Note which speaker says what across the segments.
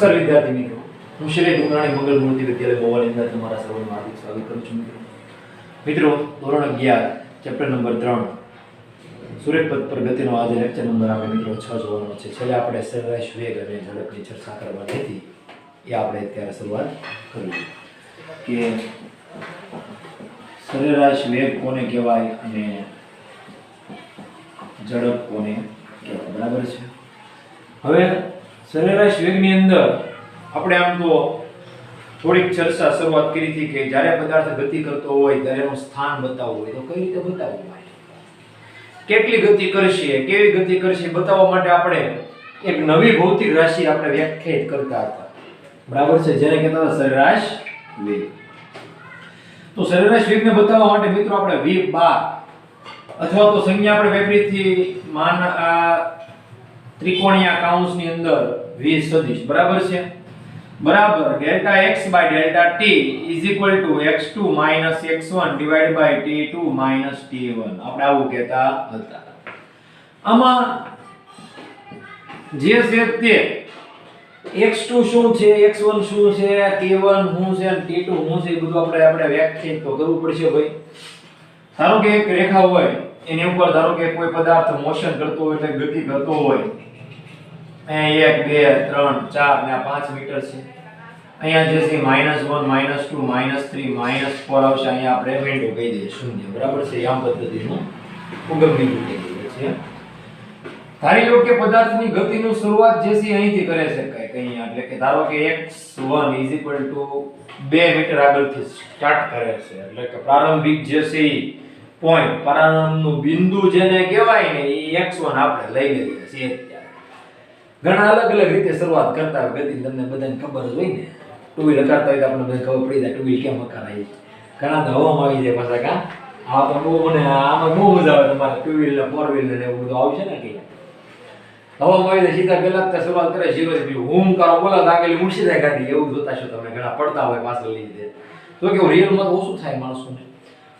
Speaker 1: નમસ્કાર વિદ્યાર્થી મિત્રો, હું શ્રી ડુંગરાણી મંગલ મૂર્તિ વિદ્યાલય મોવાની અંદર તમારા સર્વનું હાર્દિક સ્વાગત કરું છું. મિત્રો ધોરણ 11 ચેપ્ટર નંબર 3 સૂર્યપથ પર ગતિનો આજે લેક્ચર નંબર આપણે મિત્રો 6 જોવાનો છે. છેલ્લે આપણે સરેરાશ વેગ અને ઝડપની ચર્ચા કરવાની હતી, એ આપણે અત્યારે શરૂઆત કરી કે સરેરાશ વેગ કોને કહેવાય અને ઝડપ કોને કહેવાય, બરાબર છે. હવે સરેરાશ વેગની અંદર આપણે આમ તો થોડીક ચર્ચા શરૂઆત કરી હતી કે જ્યારે પદાર્થ ગતિ કરતો હોય ત્યારે એનું સ્થાન બતાવવું હોય તો કઈ રીતે બતાવવું હોય, કેટલી ગતિ કરશે, કેવી ગતિ કરશે બતાવવા માટે આપણે એક નવી ભૌતિક રાશિ આપણે વ્યાખ્યાયિત કરતા હતા, બરાબર છે, જેને કહેતા હતા સરેરાશ વેગ. તો સરેરાશ વેગને બતાવવા માટે મિત્રો આપણે v બાર અથવા તો સંજ્ઞા આપણે વિપરીતથી માન ત્રિકોણીય કૌંસની અંદર v સદિશ, બરાબર છે, બરાબર delta x by delta t is equal to x2 minus x1 divide by t2 minus t1 આપણે આવું કહેતા હતા. આમાં જે છે તે x2 શું છે, x1 શું છે, t1 શું છે અને t2 શું છે, એ બધું આપણે વ્યાખ્યાયિત તો કરવું પડશે ભાઈ. ધારો કે એક રેખા હોય એની ઉપર ધારો કે કોઈ પદાર્થ મોશન કરતો હોય એટલે ગતિ કરતો હોય, અહીંયા 1 2 3 4 ને 5 મીટર છે, અહીંયા જે છે -1 -2 -3 -4 આવશે, અહીંયા આપણે બિંદુ કહી દઈએ શૂન્ય, બરાબર છે. યામ પદ્ધતિનું ઉગમ બિંદુ કહી દઈએ છે. ધારી લો કે પદાર્થની ગતિનું શરૂઆત જે છે અહીંથી કરે છે કંઈ એટલે કે ધારો કે x1 2 મીટર આગળથી સ્ટાર્ટ કરે છે, એટલે કે પ્રારંભિક જે છે પોઈન્ટ પ્રારંભનું બિંદુ જેને કહેવાય ને એ x1 આપણે લઈ લઈએ છીએ. ઘણા અલગ અલગ રીતે શરૂઆત કરતા હોય ગતિ, તમને બધાને ખબર જ હોય ને, ટુ વ્હીલ કરતા હોય તો આપણે બધાને ખબર પડી જાય ટુ વ્હીલ કેમ હકારાય. ઘણા તો હવામાં આવી જાય પાછા કા, આ તો બહુ મને આમાં બહુ મજા આવે, તમારે ટુ વ્હીલ ને ફોર વ્હીલ ને એવું બધું આવશે ને એટલે હવામાં આવી જાય સીધા પહેલા જ શરૂઆત કરે 0 થી હું કરો બોલા આગળ મૂકી જાય ગાડી, એવું જોતા છો તમે, ઘણા પડતા હોય પાછળ લઈ દે. તો કે રિયલમાં તો ઓછું થાય માણસોને,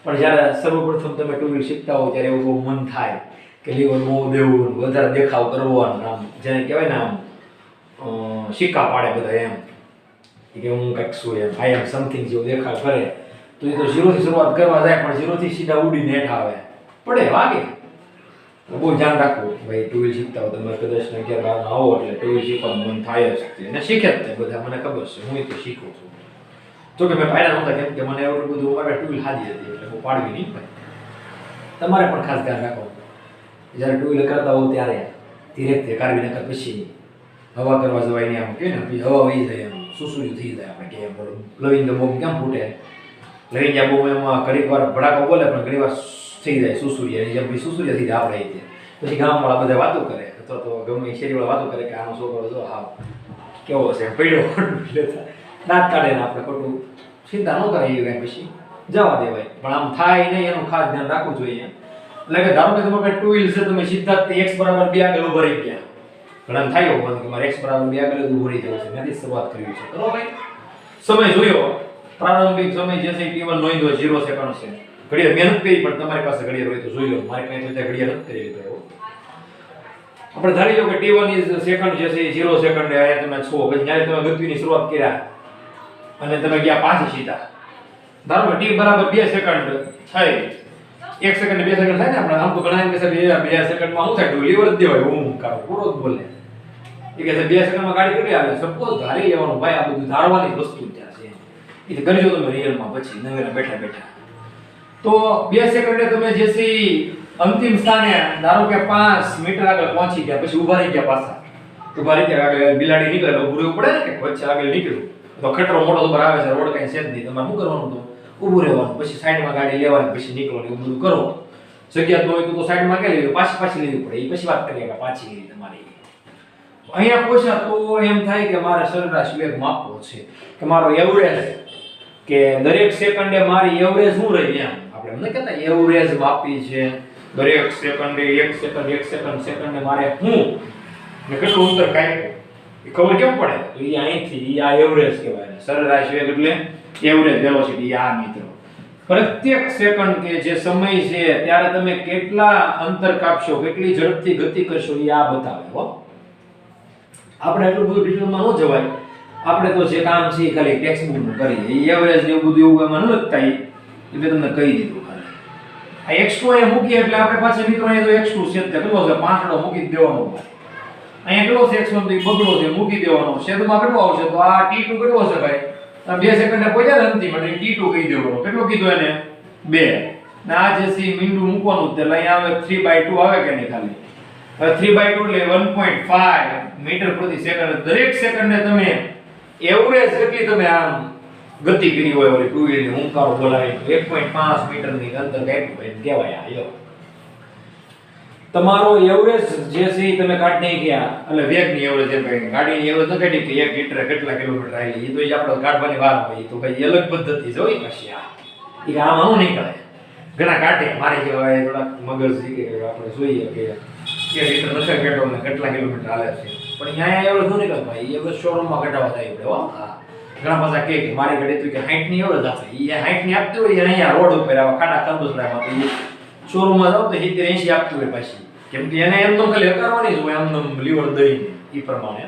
Speaker 1: પણ જ્યારે સર્વપ્રથમ તમે ટુ વ્હીલ શીખતા હો ત્યારે એવું બહુ મન થાય કે લીવર બહુ દેવું, વધારે દેખાવ કરવાનો, આમ જેને કહેવાય ને આમ સિક્કા પાડે બધા એમ કે હું કંઈક છું એમ, આઈ એમ સમથિંગ જેવું દેખાવ કરે. તો એ તો 0 થી શરૂઆત કરવા જાય પણ 0 થી સીધા ઉડીને હેઠ આવે, પડે વાગે. બહુ ધ્યાન રાખવું ભાઈ, ટુ વ્હીલ શીખતા હો તમે કદાચ 11 12 આવો એટલે ટુ વ્હીલ શીખવાનું મન થાય જ છે અને શીખે જ તે બધા, મને ખબર છે, હું તો શીખું છું. જો કે મેં પાડ્યા નહોતા કેમ કે મને એવું બધું મારે ટુ વ્હીલ હાજી હતી એટલે હું પાડવી નહીં ભાઈ. તમારે પણ ખાસ ધ્યાન રાખવાનું જ્યારે ટુ વ્હીલર કરતા હો ત્યારે ધીરે ધીરે કાઢવી નાખા, પછી હવા કરવા જવાય નહીં, આમ કે ને પછી હવા વહી જાય, એમ સુસુર્યું થઈ જાય. આપણે કહીએ લવિંગ બોમ્બ કેમ ફૂટે, લવિંગ બોમ્બ એમાં ઘડીક વાર ભડાકો બોલે પણ ઘણી વાર થઈ જાય સુસુર્ય, જેમ પછી સુસુર્ય થઈ જાય આપણે પછી ગામવાળા બધા વાતો કરે અથવા તો ગમે શેરીવાળા વાતો કરે કે આનો છોકરો જો હા કેવો છે પડ્યો, દાંત કાઢે ને આપણે ખોટું ચિંતા ન કરાય એ કાંઈ પછી જવા દેવાય. પણ આમ થાય નહીં એનું ખાસ ધ્યાન રાખવું જોઈએ. એટલે કે ધારો કે તમારે ટુ વ્હીલ છે, તમે સીધા x બરાબર 2 આગળ ઉભા રહી ગયા, ઘણા થાય એવું કે મારે x બરાબર 2 આગળ ઉભો રહી જવું છે, ત્યાંથી શરૂઆત કરવી છે, બરોબર ભાઈ. સમય જોયો, પ્રારંભિક સમય જે છે t1 નોંધો 0 સેકન્ડ છે. ઘડિયાળ મહેનત કરી પણ તમારી પાસે ઘડિયાળ હોય તો જોઈ લો, મારી પાસે તો ઘડિયાળ નથી કરી લીધો. આપણે ધારી લો કે t1 ઇઝ સેકન્ડ જે છે 0 સેકન્ડ આયા તમે છો, પછી જ્યારે તમે ગતિની શરૂઆત કર્યા અને તમે ગયા પાછી સીધા, ધારો કે t બરાબર 2 સેકન્ડ થાય, 1 સેકન્ડ 2 સેકન્ડ થાય ને, આપણે આમ તો ઘણા કે સાહેબ 2 સેકન્ડમાં શું થાય, લીવર જ દેવાય, હું કરો પૂરો જ બોલે એ કે 2 સેકન્ડમાં ગાડી કેટલી આવે, સપોઝ ધારી લેવાનું ભાઈ, આ બધું ધારવાની વસ્તુ ત્યાં છે, એ તો કરજો તમે રિયલમાં પછી નવેલા બેઠા બેઠા. તો 2 સેકન્ડે તમે જે છે અંતિમ સ્થાને ધારો કે 5 મીટર આગળ પહોંચી ગયા, પછી ઊભા રહી ગયા, પાછા ઊભા રહી ગયા, આગળ બિલાડી નીકળે તો ઊભું રહેવું પડે ને, કે વચ્ચે આગળ નીકળ્યું તો ખટરો મોટો ઉપર આવે છે, રોડ કઈ છે જ નહીં, તમારે શું કરવાનું, તો ઊભું રહેવાનું, પછી સાઈડમાં ગાડી લેવાની, પછી નીકળવાનું, એવું બધું કરો. જગ્યા તો હોય તો સાઈડમાં કે લેવી, પાછી લેવી પડે, એ પછી વાત કરીએ કે પાછી લેવી તમારી. અહીંયા પૂછ્યા તો એમ થાય કે મારે સરેરાશ વેગ માપવો છે, કે મારો એવરેજ, કે દરેક સેકન્ડે મારી એવરેજ શું રહી, એમ આપણે એમ ન કહેતા એવરેજ માપી છે, દરેક સેકન્ડે 1 સેકન્ડે મારે હું ને કેટલું અંતર કાઢ્યું એ ખબર કેમ પડે, તો એ અહીંથી આ એવરેજ કહેવાય. સરેરાશ વેગ એટલે એવરેજ વેલોસિટી. આ મિત્રો પ્રત્યેક સેકન્ડ કે જે સમય છે ત્યારે તમે કેટલા અંતર કાપશો, કેટલી ઝડપથી ગતિ કરશો, એ આ બતાવે હો. આપણે એટલું બધું ડિટેલમાં ન જવાય આપણે તો જે કામ છે એ ખાલી ટેક્સ્ટ બુક નું કરીએ. એવરેજ ને એવું બધું એવું એમાં ન લખતા એ મેં તમને કહી દીધું ખાલી. આ x2 અહીંયા મૂકીએ એટલે આપણે પાછા મિત્રો અહીંયા તો x2 છે તે કેટલો છે 5 મૂકી જ દેવાનો. અહીંયા કેટલો છે x1 તો એ બગડો છે મૂકી દેવાનો. છેદમાં કેટલો આવશે તો આ t2 કેટલો છે ભાઈ? આ 2 સેકન્ડે પહોંચ્યા ને અંતિમ એટલે t2 કહી દેવાનો. કેટલો કીધું એને? 2. ને આ જે છે મીંડું મૂકવાનું એટલે અહીંયા આવે 3/2 આવે કે નહીં ખાલી. હવે 3/2 એટલે 1.5 મીટર પ્રતિ સેકન્ડ. દરેક સેકન્ડે તમે એવરેજ કેટલી તમે આમ ગતિ કરી હોય ઓલી ટુ વ્હીલની હુંકારો બોલાવી 1.5 મીટરની અંતર કાપ્યું કહેવાય. આયો તમારો એવરેજ જે છે એ તમે કાઢી નહીં ગયા એટલે વેગની એવરેજ એમ કહે ગાડીની એવરેજ ન કાઢી કે 1 લિટરે કેટલા કિલોમીટર આવી એ તો જ આપણે કાઢવાની વાર હોય તો કઈ અલગ પદ્ધતિ જોઈ પછી આ એ આમાં નહીં કરે ઘણા કાઢે મારે જેવા થોડા મગજ કે આપણે જોઈએ કે 1 લિટર નશા પેટ્રોલ ને કેટલા કિલોમીટર હાલે છે પણ અહીંયા એવરેજ ન નીકળે ભાઈ એવરેજ શોરૂમમાં કઢાવવા થાય આપણે હો. હા ઘણા પાછા કે મારી ગાડી તો કે 60 ની એવરેજ આપે એ 60 ની આપતી હોય અહીંયા રોડ ઉપર આવા ખાડા ખરબસડામાં તો શોરૂમમાં જાવ તો 70 80 આપતી હોય પાછી કેમ કે એને એમ તો ખાલી હકારવાની જ હોય આમ લીવર દઈ એ પ્રમાણે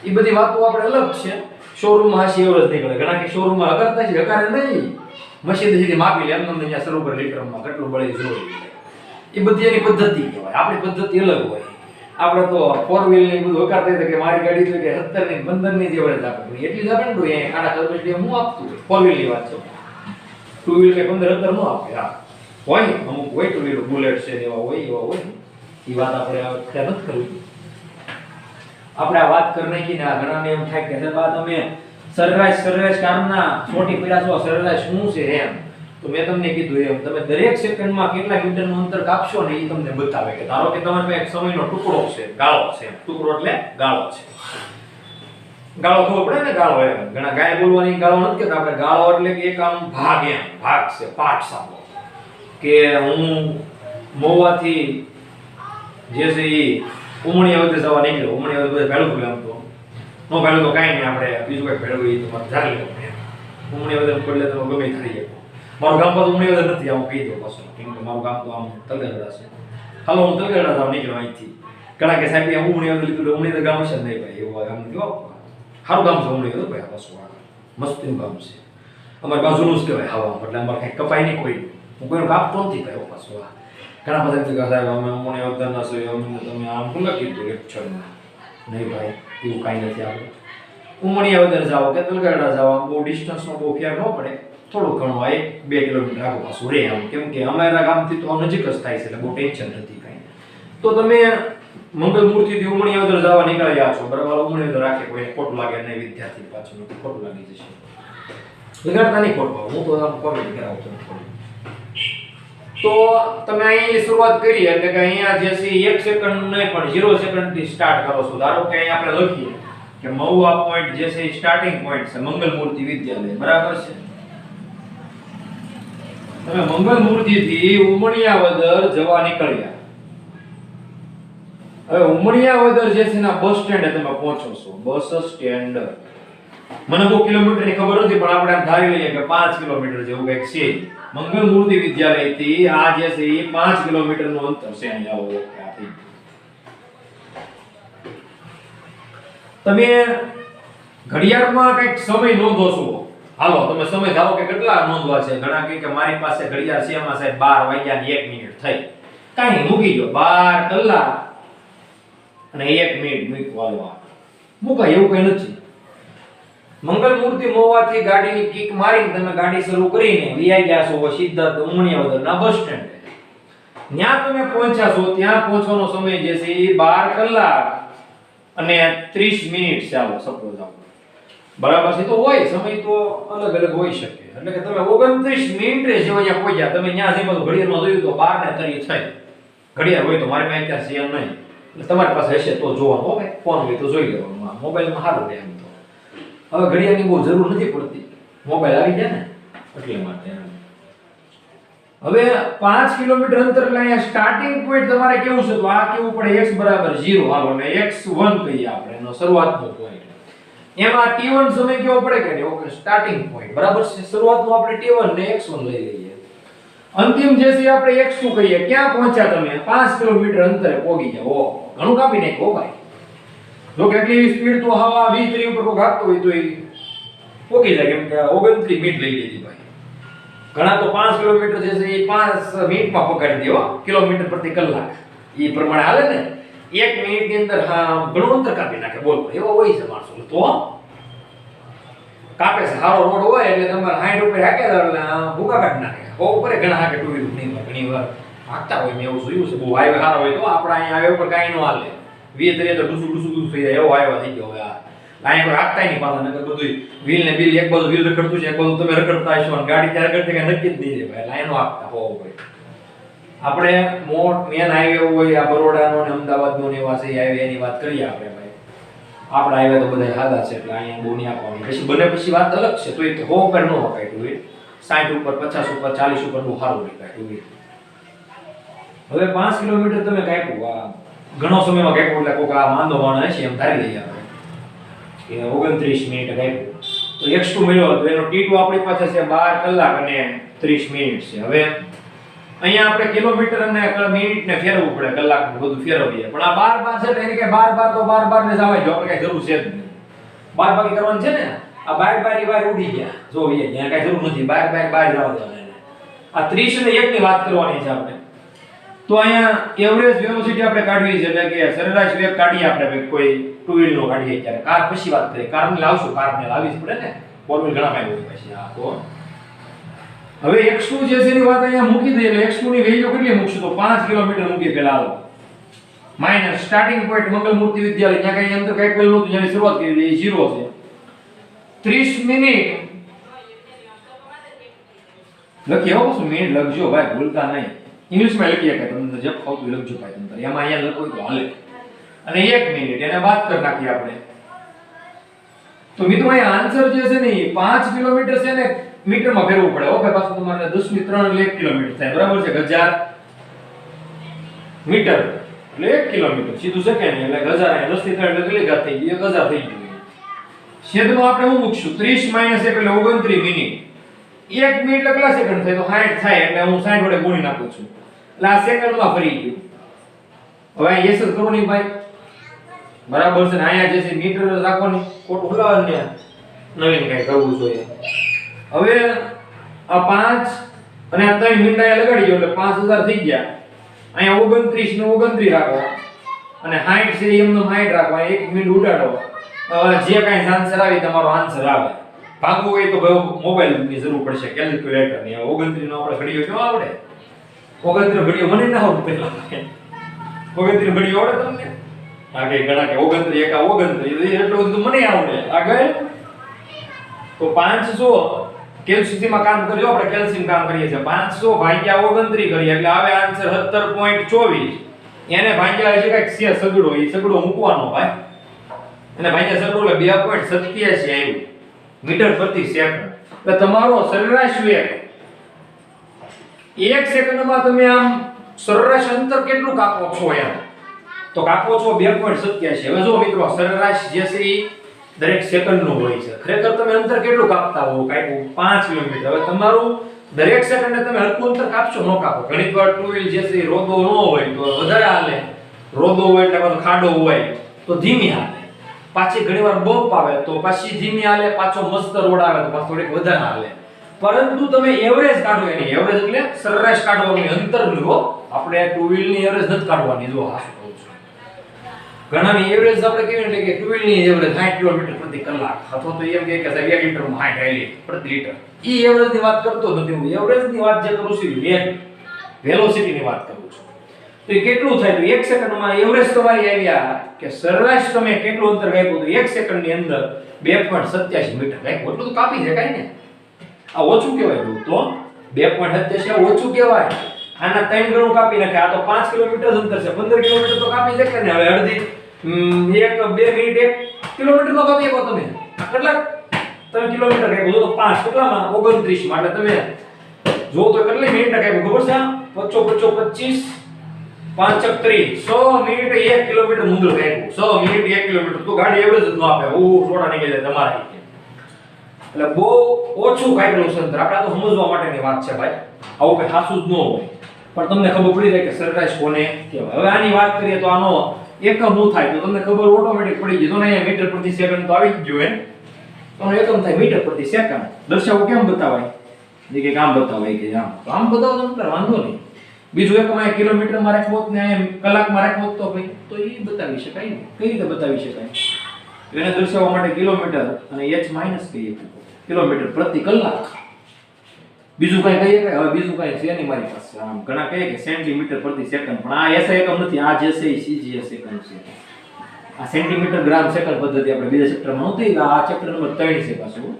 Speaker 1: એ બધી વાતો આપણે અલગ છે. શોરૂમમાં હાસી એવરેજ નીકળે ઘણા કે શોરૂમમાં હકારતા છે હકારે નહીં મશીન સુધી માપી લે એમ અહીંયા સર ઉપર લીટરમાં કેટલું બળી જોઈ એ બધી એની પદ્ધતિ કહેવાય. આપણી પદ્ધતિ અલગ હોય. આપણે તો 4 વ્હીલ ને બધું હકારતા હતા કે મારી ગાડી તો કે 17 ની 15 ની જે એવરેજ આપે એટલી જ આપે ને તો એ ખાડા ખરબસડી હું આપતું 4 વ્હીલ ની વાત છે. 2 વ્હીલ કે 15 17 નો આપે. હા હોય અમુક હોય 2 વ્હીલ બુલેટ છે એવા હોય એ વાત આપણે આ નથી કરવી. આપણે આ વાત કરી નાખી ને આ ઘણાને એમ થાય કે સાહેબ તમે સરેરાશ કામના છોટી પીડા છો સરેરાશ શું છે એમ તો મેં તમને કીધું એમ તમે દરેક સેકન્ડમાં કેટલા મીટરનું અંતર કાપશો ને એ તમને બતાવે કે ધારો કે તમારી પાસે એક સમયનો ટુકડો છે ગાળો છે ટુકડો એટલે ગાળો છે. ગાળો ખબર પડે ને ગાળો એમ ઘણા ગાય બોલવાની ગાળો નથી કહેતા આપણે ગાળો એટલે કે એક આમ ભાગ એમ ભાગ છે પાઠ સાંભળો કે હું મોવાથી જે છે એ ઉમણીયા વધે જવા નીકળ્યો ઉમણીયા વધે ભેળું આમ તો નો ભેળું તો કાંઈ નહીં આપણે બીજું કંઈ ભેળું એ તો મારે જાણી લેવું ઉમણીયા વધે પડે તો ગમે થઈ જાય. મારું ગામ પાછું ઉમણીયા વધે નથી આવું કહી દો પાછું કેમ કે મારું ગામ તો આમ તલગડા છે. હાલો હું તલગડા જાવ નીકળ્યો અહીંથી ઘણા કે સાહેબ ઉમણીયા વધે લીધું ઉમણીયા ગામ છે નહીં ભાઈ એવું ગામ કયો સારું ગામ છે ઉમણીયા ભાઈ આ પાછું મસ્તીનું ગામ છે અમારી બાજુનું જ કહેવાય હવા એટલે અમારે કંઈ કપાય નહીં કોઈ હું કોઈનું કાપતો નથી ભાઈ પાછું ઘણા બધા કે સાહેબ અમે ઉમણીયા વધના છે અમને તમે આમ ખુલ્લા કીધું લેક્ચરમાં નહીં ભાઈ એવું કાંઈ નથી આપણે ઉમણીયા વધર જાઓ કે તલગડા જાઓ બહુ ડિસ્ટન્સનો બહુ ફેર ન પડે થોડું ઘણું 1-2 કિલોમીટર આગળ પાછું રહે આમ કેમ કે અમારા ગામથી તો નજીક જ થાય છે એટલે બહુ ટેન્શન નથી કાંઈ. તો તમે મંગલમૂર્તિથી ઉમણીયા વધર જવા નીકળ્યા છો બરાબર ઉમણીયા વધર રાખે કોઈ ખોટું લાગે નહીં વિદ્યાર્થી પાછું ખોટું લાગી જશે લગાડતા નહીં ખોટું હું તો આમ કોમેન્ટ કરાવતો તો તમે અહીં શરૂઆત કરી એટલે કે અહીંયા જે છે 1 સેકન્ડ નહીં પણ 0 સેકન્ડ થી સ્ટાર્ટ કરો છો. ધારો કે અહીં આપણે લખીએ કે મહુવા પોઈન્ટ જે છે સ્ટાર્ટિંગ પોઈન્ટ છે મંગલમૂર્તિ વિદ્યાલય બરાબર છે. તમે મંગલમૂર્તિ થી ઉમણીયાવદર જવા નીકળ્યા. હવે ઉમણીયાવદર જે છે ના બસ સ્ટેન્ડે તમે પહોંચો છો. બસ સ્ટેન્ડ મને બહુ કિલોમીટર ની ખબર નથી પણ આપણે આમ ધારી લઈએ કે 5 કિલોમીટર જેવું કંઈક છે. મંગલમૂર્તિ વિદ્યાલય થી આ જે છે એ 5 કિલોમીટર નું અંતર છે અહીંયા આવો ત્યાંથી. તમે ઘડિયાળમાં કંઈક સમય નોંધો છો. હાલો તમે સમય ધારો કે કેટલા નોંધવા છે ઘણા કહે કે મારી પાસે ઘડિયાળ છે એમાં સાહેબ 12 વાગ્યા ની 1 મિનિટ થઈ કાંઈ મૂકી દો 12 કલાક અને 1 મિનિટ મૂકવા મૂકાય એવું કંઈ નથી. મંગલમૂર્તિ મોવાથી ગાડીની કિક મારીને તમે ગાડી શરૂ કરીને વિયા ગયા છો સીધા ઉમણીયાવદરના બસ સ્ટેન્ડે. ત્યાં તમે પહોંચ્યા છો ત્યાં પહોંચવાનો સમય જે છે એ 12 કલાક અને 30 મિનિટ ચાલો સપોઝ આવો બરાબર છે. તો હોય સમય તો અલગ અલગ હોઈ શકે એટલે કે તમે 29 મિનિટે જેવો અહીંયા પહોંચ્યા તમે ત્યાં જે બધું ઘડિયાળમાં જોયું તો 12 ને 30 થઈ ઘડિયાળ હોય તો મારી પાસે ક્યાં છે એમ નહીં એટલે તમારી પાસે હશે તો જોવાનું હો ભાઈ ફોન હોય તો જોઈ લેવાનું મોબાઈલમાં સારું રહે એમ તો હવે ઘડિયાળની બહુ જરૂર નથી પડતી મોબાઈલ આવી ગયા ને એટલે માટે. હવે 5 કિલોમીટર અંતર એટલે અહીંયા સ્ટાર્ટિંગ પોઈન્ટ તમારે કેવું છે તો આ કેવું પડે x બરાબર 0 હાલો ને x1 કહીએ આપણે એનો શરૂઆતનો પોઈન્ટ. એમાં t1 સમય કેવો પડે કે ને ઓકે સ્ટાર્ટિંગ પોઈન્ટ બરાબર છે. શરૂઆતનો આપણે t1 ને x1 લઈ લઈએ. અંતિમ જે છે આપણે x2 કહીએ. ક્યાં પહોંચ્યા તમે 5 કિલોમીટર અંતરે પહોંચી જાવ. ઓ ઘણું કાપી નાખ્યો ભાઈ. જો કેટલી સ્પીડ તો હવા 20 30 ઉપર કોઈ આપતો હોય તો એ પોકી જાય, કેમ કે 29 મિનિટ લઈ લીધી ભાઈ. ઘણા તો 5 કિલોમીટર જે છે એ 5 મિનિટમાં પકડી દેવો, કિલોમીટર પ્રતિ કલાક એ પ્રમાણે હાલે ને. 1 મિનિટની અંદર ઘણું અંતર કાપી નાખે, બોલ એવો હોય છે માણસો. તો કાપે છે, સારો રોડ હોય એટલે તમારે 60 ઉપર હાકે એટલે ભૂકા કાઢી નાખે. ઉપર ઘણા હાકે ટુ વ્હીલર નહીં, ઘણી વાર હાકતા હોય, મેં એવું જોયું છે. બહુ હાઈવે સારો હોય તો આપણે અહીંયા હાઈવે ઉપર કાંઈ ન હાલે, 20 તો ડુસું થઈ જાય, એવો હાઈવે થઈ ગયો હવે. લાઈન પર હાકતા નહીં પાછા, નકર બધું વ્હીલ ને બિલ, એક બાજુ વ્હીલ રખડતું છે, એક બાજુ તમે રખડતા હશો, અને ગાડી ત્યાં રખડતી કે નક્કી જ નહીં રે ભાઈ. લાઈનો હાકતા હોવો ભાઈ. આપણે મેન હાઈવે હોય આ બરોડાનો ને અમદાવાદનો ને એવા છે હાઈવે, એની વાત કરીએ આપણે ભાઈ. આપણા હાઈવે તો બધા સાદા છે એટલે અહીંયા બહુ નહીં આપવાની. પછી બને પછી વાત અલગ છે, તો એ હો ઉપર ન વખાય ટુ વ્હીલ. 60 ઉપર 50 ઉપર 40 ઉપર બહુ સારું દેખાય ટુ વ્હીલ. હવે 5 કિલોમીટર તમે કાપ્યું, આ ઘણો સમયમાં કાપ્યું એટલે કોક આ માંદો માણસ છે એમ ધારી લઈએ આપણે કે 29 મિનિટ કાપ્યું તો x2 મળ્યો તો એનો t2 આપણી પાસે છે 12 કલાક અને 30 મિનિટ છે. હવે અહીંયા આપણે કિલોમીટર અને મિનિટ ને ફેરવવું પડે, કલાક ને બધું ફેરવીએ, પણ આ 12 છે એટલે કે 12 તો 12 ને જવાય જો, આપણે કઈ જરૂર છે જ નહીં. 12 કરવાનું છે ને, આ 12 બાર ઉડી ગયા જો, અહીંયા કઈ જરૂર નથી, 12 જવા દેવાના. આ 30 અને 1 ની વાત કરવાની છે આપણે. તો અહીંયા એવરેજ વેલોસિટી આપણે કાઢવી છે, એટલે કે સરેરાશ વેગ કાઢીએ આપણે કોઈ ટુ વ્હીલ નો કાઢીએ ત્યારે. કાર પછી વાત કરીએ, કાર ને લાવશું, કાર ને લાવી જ પડે ને, ફોર વ્હીલ ઘણા કાંઈ હોય પછી. હા તો હવે x2 જે છે એની વાત અહીંયા મૂકી દઈએ, એટલે x2 ની વેલ્યુ કેટલી મૂકશું તો 5 કિલોમીટર મૂકી પહેલા આવો. માઈનસ સ્ટાર્ટિંગ પોઈન્ટ મંગલ મૂર્તિ વિદ્યાલય, ત્યાં કઈ અંતર કઈ પેલું નહોતું, જેની શરૂઆત કરી એ 0 છે. 30 મિનિટ લખી આવો, શું મિનિટ લખજો ભાઈ, ભૂલતા નહીં. ઇંગ્લિશમાં લખીએ કે તમને જે ફાવતું લખજો ભાઈ, તમને એમાં અહીંયા લખો તો હાલે. અને 1 મિનિટ એને બાદ કરી નાખીએ આપણે. તો મિત્રો અહીંયા આન્સર જે છે ને 5 કિલોમીટર છે ને મીટરમાં ફેરવવું પડે. ઓકે, પાછું તમારે 10 ની 3 એટલે 1 કિલોમીટર થાય, બરાબર છે. 1000 મીટર એટલે 1 કિલોમીટર સીધું સેકન્ડ, એટલે 1000 10 ની 3 એટલે કેટલી ઘાત થઈ ગઈ? 1000 થઈ ગયું. છેદમાં આપણે શું મૂકશું? 30 - 1 એટલે 29 મિનિટ. 1 મિનિટ કેટલા સેકન્ડ થાય? તો 60 થાય, એટલે હું 60 વડે ગુણી નાખું છું, એટલે આ સેકન્ડમાં ફરી ગયું. હવે આ એસ જ કરો નહીં ભાઈ, બરાબર છે ને. અહીંયા જે છે મીટર રાખવાની, ખોટું ભૂલાવે ને, નવીન કઈ કરવું જોઈએ. હવે આ 5 અને આ 3 મિનિટ અહીંયા લગાડી દો એટલે 5000 થઈ ગયા. અહીંયા 29 ને 29 રાખો અને 60 છે એમનો 60 રાખવા, 1 મિનિટ ઉડાડો, જે કાંઈ આન્સર આવે તમારો આન્સર આવે. ભાગવું હોય તો મોબાઈલ ની જરૂર પડશે, કેલ્ક્યુલેટર ની. 29 નો આપણે ઘડીઓ કેવો આવડે? 29 ઘડીઓ મને ના આવડે પહેલા. 29 ઘડીઓ આવડે તમને? આ કે ઘણા કે 29 એકા 29 એટલું બધું મને આવડે. આગળ તો 500 કેલ્શિયમ માં કામ કર્યો, આપણે કેલ્શિયમ કામ કરીએ છીએ. 500 ભાગ્યા 29 કરીએ એટલે આવે આન્સર 17.24. એને ભાગ્યા છે કઈક છે સગડો, એ સગડો મૂકવાનો ભાઈ, એને ભાગ્યા સગડો એટલે 2.87 આવ્યું મીટર પ્રતિ સેકન્ડ. એટલે તમારો સરેરાશ વેગ 1 સેકન્ડમાં તમે આમ સરેરાશ અંતર કેટલું કાપો છો એમ તો કાપો છો 2.87. હવે જો મિત્રો સરેરાશ જે છે એ દરેક સેકન્ડનું હોય છે. ખરેખર તમે અંતર કેટલું કાપતા હો? કાપ્યું 5 કિલોમીટર. હવે તમારું દરેક સેકન્ડે તમે હરખું અંતર કાપશો ન કાપો. ઘણી વાર ટુ વ્હીલ જે છે રોદો ન હોય તો વધારે હાલે, રોદો હોય એટલે પાછો ખાડો હોય તો ધીમી હાલે. પાછી ઘણીવાર બમ્પ આવે તો પાછી ધીમી હાલે, પાછો મસ્ત રોડ આવે તો પાછો થોડીક વધારે હાલે. પરંતુ તમે એવરેજ કાઢો, એની એવરેજ એટલે સરેરાશ કાઢવાની, અંતરની હો. આપણે ટુ વ્હીલ ની એવરેજ નથી કાઢવાની. જો હા કહું છું, ઘણાની એવરેજ આપણે કેવી એટલે કે ટુ વ્હીલ ની એવરેજ 60 કિલોમીટર પ્રતિ કલાક, અથવા તો એમ કે 1 લીટરમાં 60 હાલી પ્રતિ લીટર. ઈ એવરેજ ની વાત કરતો નથી હું. એવરેજ ની વાત જે કરું છું વેગ, વેલોસિટી ની વાત કરું છું. તો એ કેટલું થાય? તો 1 સેકન્ડમાં એવરેજ તમારી આવ્યા કે સરેરાશ તમે કેટલું અંતર કાપ્યું? તો 1 સેકન્ડ ની અંદર 2.87 મીટર કાપ્યું. એટલું તો કાપી શકાય ને. આ ઓછું કહેવાય તો 2.87 ઓછું કહેવાય. આના 3 ગણું કાપી નાખે. આ તો 5 કિલોમીટર અંતર છે, 15 કિલોમીટર તો કાપી શકે ને. હવે અડધી 1 2 મિનિટ 1 કિલોમીટર નો કાપી શકો તમે. કેટલા તમે કિલોમીટર કાપ્યું તો 5 કેટલામાં 29 માટે તમે જો તો કેટલી મિનિટ કાપ્યું ખબર છે? 25 5 30 100 મિનિટ 1 કિલોમીટર મુંદર કાપ્યું. 100 મિનિટ 1 કિલોમીટર તો ગાડી એવરેજ જ ન આપે. થોડા નીકળી જાય તમારી. એટલે બહુ ઓછું કાપ્યું છે અંતર. આપણે તો સમજવા માટેની વાત છે ભાઈ, આવું કઈ ખાસું જ ન હોય, પણ તમને ખબર પડી જાય કે સરેરાશ કોને કહેવાય. હવે આની વાત કરીએ તો આનો એકમ શું થાય તો તમને ખબર ઓટોમેટિક પડી ગઈ તો અહીંયા મીટર પ્રતિ સેકન્ડ તો આવી જ ગયો હે તો એકમ થાય મીટર પ્રતિ સેકન્ડ દર્શાવો કેમ બતાવાય જે કે કામ બતાવાય કે આમ બતાવો તો વાંધો નહીં બીજું એકમ આ કિલોમીટરમાં રાખવો ને કલાકમાં રાખવો તો ભાઈ તો એ બતાવી શકાય ને કઈ રીતે બતાવી શકાય એને દર્શાવવા માટે કિલોમીટર અને h માઈનસ કહીએ કિલોમીટર પ્રતિ કલાક બીજું કઈ કહીએ કે હવે બીજું કઈ છે નહીં મારી પાસે આમ ઘણા કહે કે સેન્ટીમીટર પ્રતિ સેકન્ડ પણ આ એસઆઈ એકમ નથી આ જે છે એ સીજીએસ એકમ છે આ સેન્ટીમીટર ગ્રામ સેકન્ડ પદ્ધતિ આપણે બીજા ચેપ્ટરમાં નહોતી આ ચેપ્ટર નંબર 3 છે પાછું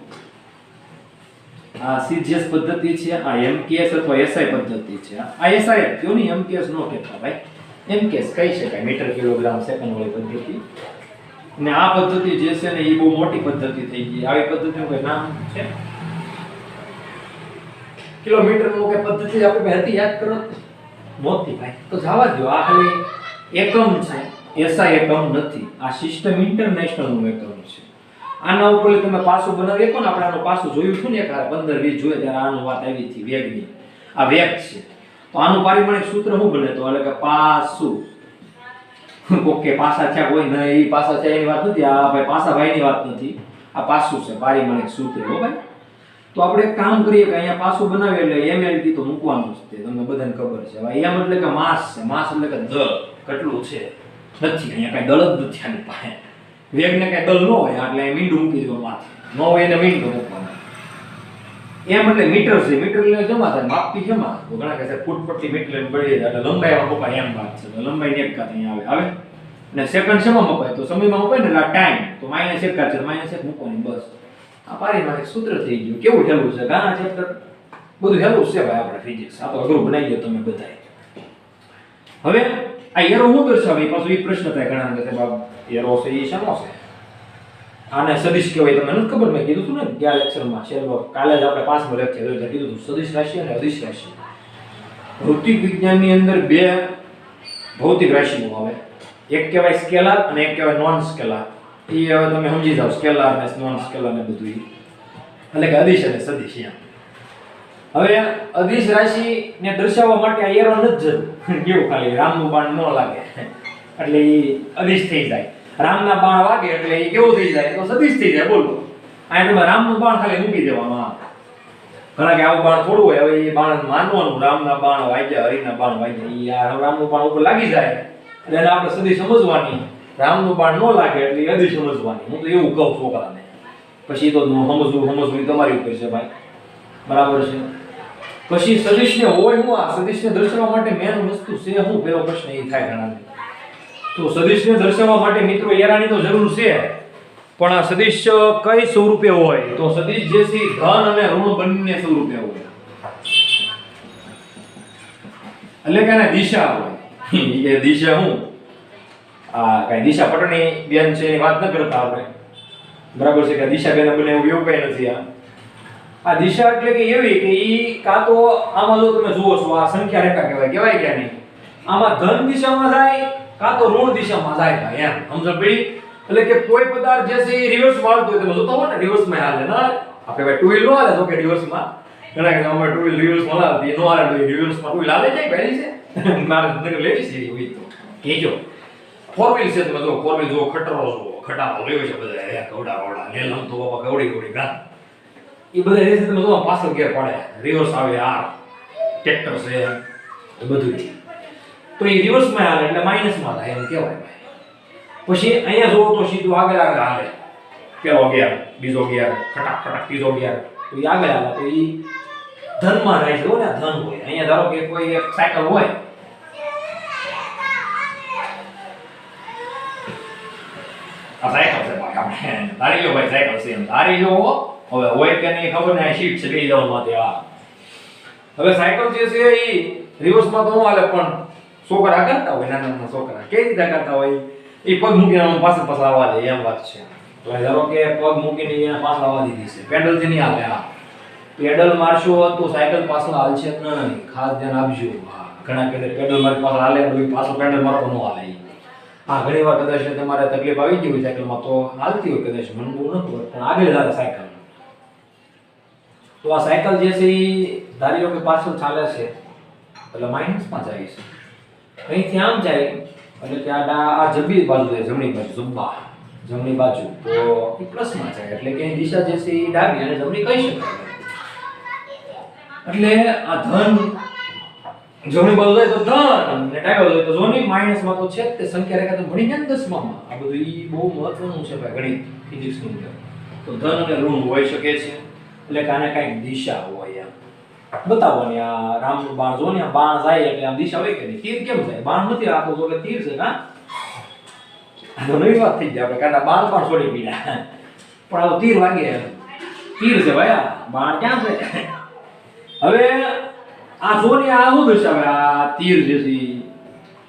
Speaker 1: આ સીજીએસ પદ્ધતિ છે આ એમકેએસ અથવા એસઆઈ પદ્ધતિ છે આ એસઆઈ કયો નહીં એમકેએસ નો કહેતા ભાઈ એમકેએસ કહી શકાય મીટર કિલોગ્રામ સેકન્ડ વાળી પદ્ધતિ અને આ પદ્ધતિ જે છે ને એ બહુ મોટી પદ્ધતિ થઈ ગઈ આવી પદ્ધતિનું કોઈ નામ છે કિલોમીટર નો કે પદ્ધતિ આપણે હતી યાદ કરો મોતી ભાઈ તો જવા દો આ ખાલી એકમ છે એસઆઈ એકમ નથી આ સિસ્ટમ ઇન્ટરનેશનલ નું એકમ છે આના ઉપર તમે પાસું બનાવી શકો ને આપણે આનું પાસું જોયું હતું ને એક 15 20 જોયે ત્યારે આનું વાત આવી હતી વેગની આ વેગ છે તો આનું પારિમાણિક સૂત્ર શું બને તો એટલે કે પાસું ઓકે પાસા છે કોઈ નહીં પાસા છે એની વાત નથી આ ભાઈ પાસા ભાઈની વાત નથી આ પાસું છે પારિમાણિક સૂત્ર હો ભાઈ તો આપણે એક કામ કરીએ કે અહીંયા પાસું બનાવીએ એટલે mlt તો મૂકવાનું જ છે તમને બધાને ખબર છે હવે m એટલે કે માસ છે માસ એટલે કે દળ કેટલું છે નથી અહીંયા કઈ દળ જ નથી આની પાસે વેગને કઈ દળ ન હોય એટલે મીંડું મૂકી દેવાનું માથે ન હોય એને મીંડું મૂકવાનું m એટલે મીટર છે મીટર એટલે જમા થાય માપી જમા તો ઘણા કહે છે ફૂટ પ્રતિ મીટર એમ પડી જાય એટલે લંબાઈમાં મપાય એમ વાત છે તો લંબાઈ ને એક કાત અહીંયા આવે અને સેકન્ડ શેમાં મપાય તો સમયમાં મપાય ને એટલે ટાઈમ તો -1 કાત છે -1 મૂકવાની બસ આ પારિમાણિક સૂત્ર થઈ ગયું કેવું હેલું છે ઘણા ચેપ્ટર બધું હેલું છે ભાઈ આપણે ફિઝિક્સ આ તો અઘરું બનાવી દો તમે બધાય હવે આ એરો હું દર્શાવે પાછો એ પ્રશ્ન થાય ઘણા કે બાપ એરો છે એ શાનો છે આને સદિશ કહેવાય તમને નથી ખબર મેં કીધું હતું ને ગયા લેક્ચરમાં છેલ્લો કાલે જ આપણે 5મો લેક્ચર જોયો કીધું હતું સદિશ રાશિ અને અદિશ રાશિ ભૌતિક વિજ્ઞાનની અંદર બે ભૌતિક રાશિઓ આવે એક કહેવાય સ્કેલર અને એક કહેવાય નોન સ્કેલર એ હવે તમે સમજી જાઓ સ્કેલર અને નોન સ્કેલર ને બધું એટલે કે અદિશ અને સદિશ એમ હવે અદિશ રાશિ ને દર્શાવવા માટે આ એરો નથી જરૂર કેવું ખાલી રામનું બાણ ન લાગે એટલે એ અદિશ થઈ જાય રામના બાણ વાગે એટલે એ કેવું થઈ જાય તો સદિશ થઈ જાય બોલો આ તમે રામનું બાણ ખાલી મૂકી દેવાનું ઘણા કે આવું બાણ થોડું હોય હવે એ બાણ માનવાનું રામના બાણ વાગ્યા હરિના બાણ વાગ્યા એ રામનું બાણ ઉપર લાગી જાય એટલે આપણે સદિશ સમજવાની રામનું બાણ ન લાગે એટલે અદિશ સમજવાની હું તો એવું કહું છોકરાને પછી તો સમજવું તમારી ઉપર છે ભાઈ બરાબર છે પછી સદિશને હોય હું આ સદિશને દર્શાવવા માટે મેન વસ્તુ છે હું પેલો પ્રશ્ન એ થાય ઘણાને તો સદિશને દર્શાવવા માટે મિત્રો એરાની તો જરૂર છે પણ આ સદિશ કઈ સ્વરૂપે હોય તો સદિશ જે છે ધન અને ઋણ બંને સ્વરૂપે હોય એટલે કે આને દિશા હોય એ દિશા હું આ કઈ દિશા પટણી બેન છે એની વાત ન કરતા આપણે બરાબર છે કે દિશા બેન બને એવું કઈ નથી આ દિશા એટલે કે એવી કે ઈ કાં તો આમાં જો તમે જુઓ છો આ સંખ્યા રેખા કહેવાય કે નહીં આમાં ધન દિશામાં જાય કાં તો ઋણ દિશામાં જાય ભાઈ એમ સમજ પડી એટલે કે કોઈ પદાર્થ જે છે એ રિવર્સ વાળતો હોય તમે જોતા હો ને રિવર્સ માં હાલે ના આપણે ભાઈ ટુ વ્હીલ નો હાલે તો કે રિવર્સ માં ઘણા કે અમે ટુ વ્હીલ રિવર્સ માં હાલે નો હાલે તો રિવર્સ માં ટુ વ્હીલ હાલે જાય પહેલી છે મારે નગર લેવી છે એવી તો કેજો ફોર વ્હીલ છે તમે જો ફોર વ્હીલ જો ખટરો જો ખટારો લેવો છે બધા કવડા લેલમ તો બાપા કવડી ગા એ બધા રેસ તમે જો પાછળ ગેર પડે રિવર્સ આવે આ ટ્રેક્ટર છે એ બધું તો એ રિવર્સ માં હાલે એટલે માઈનસ માં થાય એમ કહેવાય પછી અહીંયા જોવો તો સીધું આગળ હાલે પેલો ગિયર બીજો ગિયર ખટાક ત્રીજો ગિયર તો એ આગળ હાલે તો એ ધન માં રહે છે ને ધન હોય અહીંયા ધારો કે કોઈ એક સાયકલ હોય આ સાયકલ છે ભાઈ આપણે ધારી લો ભાઈ સાયકલ છે એમ ધારી લો હવે હોય કે નહીં ખબર ને શીટ છે બે જવા માટે આ હવે સાયકલ જે છે એ રિવર્સ માં તો હાલે પણ છોકરા કરતા હોય નાના છોકરા કેવી રીતે કરતા હોય એ પગ મૂકીને પાછળ આવવા દે એમ વાત છે તો ધારો કે પગ મૂકીને એના પાછળ આવવા દીધી છે પેડલ થી નહીં હાલે આ પેડલ મારશો તો સાયકલ પાછળ હાલશે નહીં ખાસ ધ્યાન આપજો ઘણા કહે પેડલ મારી પાછળ હાલે તો પાછળ પેડલ મારતો ન હાલે હા ઘણી વાર કદાચ તમારે તકલીફ આવી ગઈ હોય સાયકલમાં તો હાલતી હોય કદાચ મને બહુ નતું પણ આગળ ચાલે સાયકલ તો આ સાયકલ જે છે એ ધારીઓ કે પાછળ ચાલે છે એટલે માઇનસમાં જાય છે અહીંથી આમ જાય એટલે કે આ જબી બાજુ છે, જમણી બાજુ જબ્બા જમણી બાજુ, તો એ પ્લસમાં જાય એટલે કે એની દિશા જે છે એ ડાબી અને જમણી કહી શકાય. એટલે આ ધન જમણી બાજુ જાય તો ધન અને ડાબી બાજુ જાય તો ઋણ. માઇનસમાં તો છે તે સંખ્યા રેખા તો ભણી ગયા ને 10માં. આ બધું ઈ બહુ મહત્વનું છે ભાઈ ગણિત ફિઝિક્સની અંદર. તો ધન અને ઋણ હોઈ શકે છે એટલે કે આને કઈક દિશા હોય એમ બતાવો ને. આ રામનું બાણ જો ને, આ બાણ જાય એટલે આમ દિશા હોય કે નહીં? તીર કેમ જાય? બાણ નથી આખો તો એટલે તીર છે કા? આ તો નવી વાત થઈ જાય આપણે, કારણ બાણ પણ છોડી પીડા પણ આ તીર વાગે. તીર છે ભાઈ, આ બાણ ક્યાં છે? હવે આ જો ને, આ શું દર્શાવે? આ તીર જે છે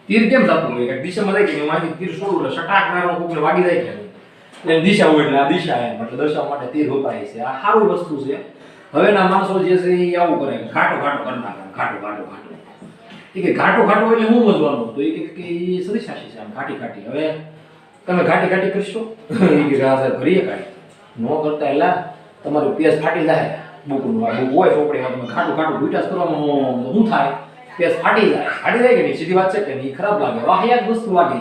Speaker 1: તીર કેમ થતું હોય કે દિશામાં જાય કે મારી તીર છોડું એટલે સટાક મારનો કોકને વાગી જાય કે એટલે દિશા હોય એટલે આ દિશા એમ એટલે દર્શાવવા માટે તીર વપરાય છે. આ સારું વસ્તુ છે. હવેના માણસો જે છે એ આવું કરે, ઘાટો ઘાટો કરી નાખે, ઘાટો ઘાટો ઘાટો. એ કે ઘાટો ઘાટો એટલે હું મજવાનું? તો એ કે એ સદિશાસી છે, આમ ઘાટી ઘાટી. હવે તમે ઘાટી ઘાટી કરશો એ કે આ કરીએ કાઢી નો કરતા એટલે તમારું પેજ ફાટી જાય. બુકનું આ બુક હોય ચોપડીમાં, તમે ઘાટું ઘાટું ગુઈટાસ કરવામાં શું થાય? પેજ ફાટી જાય. ફાટી જાય કે નહીં? સીધી વાત છે કે નહીં? ખરાબ લાગે, વાહિયાત વસ્તુ લાગે.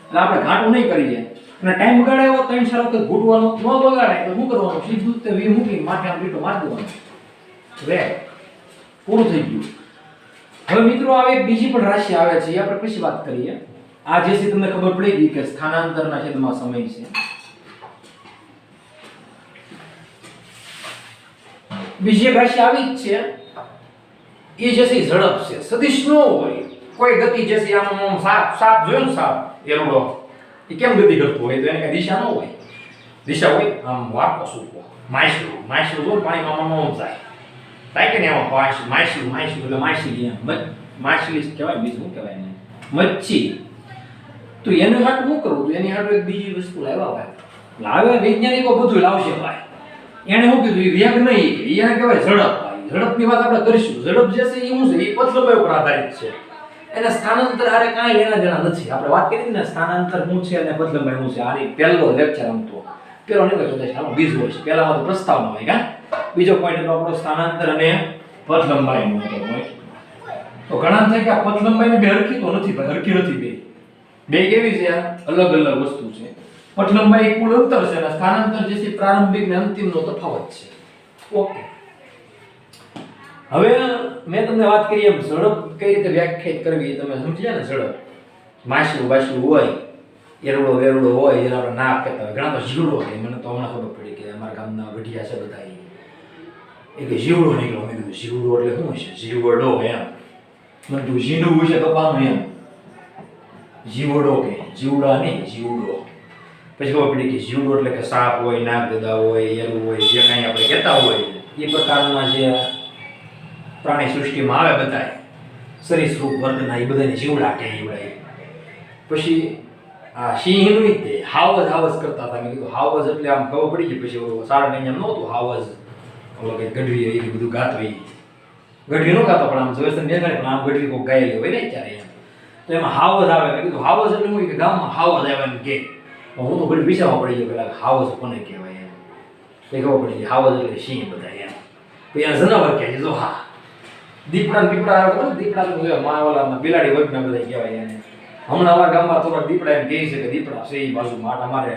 Speaker 1: એટલે આપણે ઘાટું નહીં કરીએ અને ટાઈમ બગાડાયો 3-4 વખત ઘૂંટવાનો ન બગાડાય તો શું કરવાનું? સીધું તે વી મૂકી માથે આમ લીટો મારી દેવાનો, વે પૂરું થઈ ગયું. હવે મિત્રો આવે એક બીજી પણ રાશિ આવે છે, એ આપણે પછી વાત કરીએ. આ જે છે તમને ખબર પડી ગઈ કે સ્થાનાંતરના છેદમાં સમય છે. બીજી એક રાશિ આવી જ છે, એ જે છે ઝડપ છે. સદિશ ન હોય કોઈ ગતિ, જે છે આમ સાપ જોયો ને, સાપ એરોડો એ કેમ ગતિ કરતો હોય? તો એને કઈ દિશા ન હોય. દિશા હોય આમ વાકો સૂકો. માછલું જો પાણીમાં આમ જાય થાય કે ને, એમાં માછલું એટલે માછલી એમ માછલી કહેવાય. બીજું શું કહેવાય એને? મચ્છી. તો એનું હાટ શું કરવું? તો એની હાટ એક બીજી વસ્તુ લાવ્યા લાવે. વૈજ્ઞાનિકો બધું લાવશે ભાઈ. એને શું કીધું? વેગ નહીં, એને કહેવાય ઝડપ. ઝડપની વાત આપણે કરીશું. ઝડપ જે છે એ શું છે? એ પથલંબાઈ ઉપર આધારિત છે. એને સ્થાનાંતર આરે કાંઈ લેના દેના નથી. આપણે વાત કરી ને સ્થાનાંતર શું છે અને પથલંબાઈ શું છે. આની પહેલો લેક્ચર આમ તો પેલો નહીં કહેતો, આનો બીજો હોય છે. પહેલામાં તો પ્રસ્તાવના હોય કા. બીજો પોઈન્ટ એટલે આપણો સ્થાનાંતર અને પથલંબાઈનો હોય. તો ઘણા થાય કે આ પથલંબાઈ બે હરખી તો નથી ભાઈ, હરખી નથી. બે કેવી છે? અલગ અલગ વસ્તુ છે. પથલંબાઈ કુલ અંતર છે અને સ્થાનાંતર જે છે પ્રારંભિક ને અંતિમનો તફાવત છે. ઓકે, હવે મેં તમને વાત કરી એમ ઝડપ કઈ રીતે વ્યાખ્યાયિત કરવી તમે સમજ્યા ને. ઝડપ માછલું બાછલું હોય, એરડો વેરડો હોય, જેને આપણે નાક કહેતા હોય. ઘણા તો જીવડો હોય. મને તો હમણાં ખબર પડી કે અમારા ગામના ગઢિયા છે બધા, એ કે જીવડો નીકળ્યો. મેં કીધું જીવડો એટલે શું છે? જીવડો એમ. મને કીધું ઝીંડું છે કપાનું એમ. જીવડો કે જીવડા નહીં, જીવડો. પછી ખબર પડી કે જીવડો એટલે કે સાપ હોય, નાક ગદા હોય, એરું હોય, જે કાંઈ આપણે કહેતા હોય એ પ્રકારના જે પ્રાણી સૃષ્ટિમાં આવે બધા સરીસૃપ વર્ગના, એ બધાને જીવડા કહે. પછી આ સિંહનું જ તે હાવજ કરતા હતા. મેં કીધું હાવજ એટલે આમ ખબર પડી ગઈ. પછી સારા મહિના નહોતું હાવજ, ઓલો કંઈક ગઢવી એ બધું ગાતો. એ ગઢવી નો ગાતો પણ આમ જોઈશે ને પણ આમ ગઢવી કોઈ ગાયેલી હોય ને ત્યારે એમ. તો એમાં હાવજ આવે. મેં કીધું હાવજ એટલે હું કે ગામમાં હાવજ આવે એમ કે. હું તો ઘડી વિચારવા પડી ગયો પેલા હાવજ કોને કહેવાય એમ. એ ખબર પડી ગઈ હાવજ એટલે સિંહ બધા એમ. તો અહીંયા જનાવર કહે છે. જો હા દીપડા આવે ખબર? દીપડા માવાલામાં બિલાડી વર્ગના બધા કહેવાય એને. હમણાં અમારા ગામમાં થોડા દીપડા એમ કહે છે કે દીપડા છે એ બાજુ માટા મારે.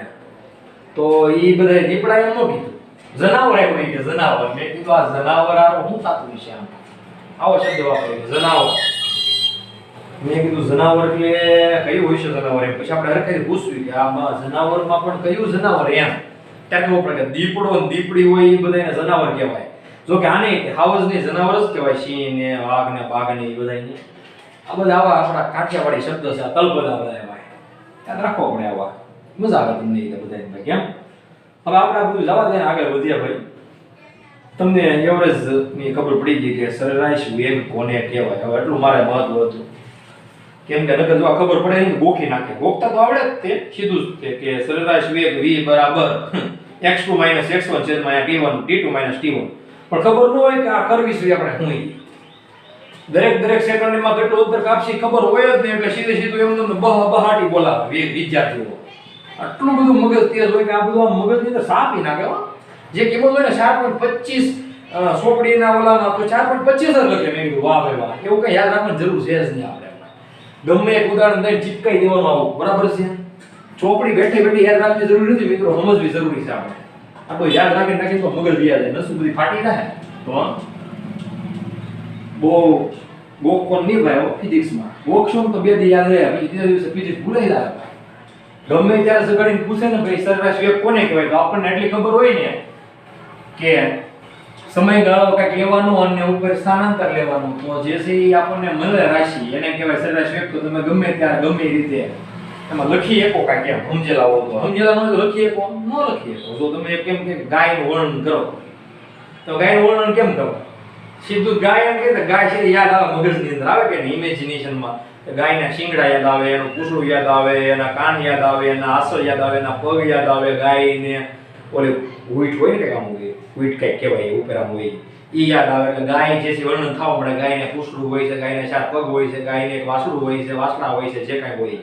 Speaker 1: તો એ બધા દીપડા એમ ન કીધું, જનાવર આવ્યું કે જનાવર. મેં કીધું આ જનાવર આરો શું થતું છે? આમ આવો શબ્દ વાપરે જનાવર. મેં કીધું જનાવર એટલે કયું હોય છે જનાવર એમ. પછી આપણે હરખાઈ પૂછ્યું કે આમાં જનાવરમાં પણ કયું જનાવર એમ. ત્યાં ખબર પડે કે દીપડો ને દીપડી હોય એ બધા એને જનાવર કહેવાય. જો કે આને હાવજ ને જનાવર જ કહેવાય. સિંહ ને વાઘ ને બાઘ ને એ બધાને આ બધા આવા આપણા કાઠિયાવાડી શબ્દ છે. તલબદા બધા એવા યાદ રાખવો પડે. આવા મજા આવે તમને એ બધા કેમ. હવે આપણે આ બધું જવા દે, આગળ વધ્યા ભાઈ. તમને એવરેજ ની ખબર પડી ગઈ કે સરેરાશ વેગ કોને કહેવાય. હવે એટલું મારે મહત્વ હતું કેમ કે નકર જો આ ખબર પડે ને ગોખી નાખે. ગોખતા તો આવડે જ તે સીધું જ કે સરેરાશ વેગ v બરાબર x2 - x1 છેદમાં t1 t2 - t1. પણ ખબર ન હોય કે આ કરવી છે આપણે શું. દરેક સેકન્ડમાં કેટલું અંતર કાપશી ખબર હોય જ નહીં. એટલે સીધું એમ તમને બહાટી બોલાવે વિદ્યાર્થીઓ. આટલું બધું મગજ તેજ હોય કે આ બધું આમ મગજની અંદર સાપી નાખે. જે કિંમત હોય ને 4.25 સોપડીના ઓલામાં તો 4.25 જ લખે. મેં કીધું વાહ ભાઈ વાહ, એવું કઈ યાદ રાખવાની જરૂર છે જ નહીં આપણે. ગમે એક ઉદાહરણ દઈને ચીપકાઈ દેવાનું આવું, બરાબર છે? ચોપડી બેઠે બેઠી યાદ રાખવી જરૂરી નથી મિત્રો, સમજવી જરૂરી છે આપણે. આ તો યાદ રાખીને નાખીને તો મગજ વ્યા જાય, નસું બધી ફાટી જાય તો બહુ ગોખોન નહીં ભાઈ ફિઝિક્સમાં. ગોખશો તો બે દી યાદ રહે, પછી ત્રીજા દિવસે ફિઝિક્સ ભૂલાઈ જાય. ગમે ત્યારે સગાડીને પૂછે ને ભાઈ સરેરાશ વેગ કોને કહેવાય, તો આપણને એટલી ખબર હોય ને કે સમયગાળો કંઈક લેવાનો અને ઉપર સ્થાનાંતર લેવાનું, તો જે છે એ આપણને મળે રાશિ એને કહેવાય સરેરાશ વેગ. તો તમે ગમે ત્યારે ગમે રીતે એમાં લખી શકો કાંઈક એમ સમજેલા હો તો, સમજેલા ન હોય તો લખી શકો, ન લખી શકો. જો તમે કેમ કે ગાયનું વર્ણન કરો તો ગાયનું વર્ણન કેમ કરો? સીધું ગાય એમ કે ગાય છે યાદ આવે મગજની અંદર, આવે કે નહીં ઇમેજિનેશનમાં? ગાયના શિંગડા યાદ આવે, એનું પૂંછડું યાદ આવે, એના કાન યાદ આવે, એના આસળ યાદ આવે, એના પગ યાદ આવે. ગાયને ઓલે વીટ હોય ને, આમ વીટ કઈ કહેવાય ઉપર આમ હોય એ યાદ આવે. એટલે ગાય જે છે વર્ણન થવા મળે. ગાયને પૂંછડું હોય છે, ગાયને 4 પગ હોય છે, ગાયને એક વાસળું હોય છે, વાસણા હોય છે, જે કાંઈ હોય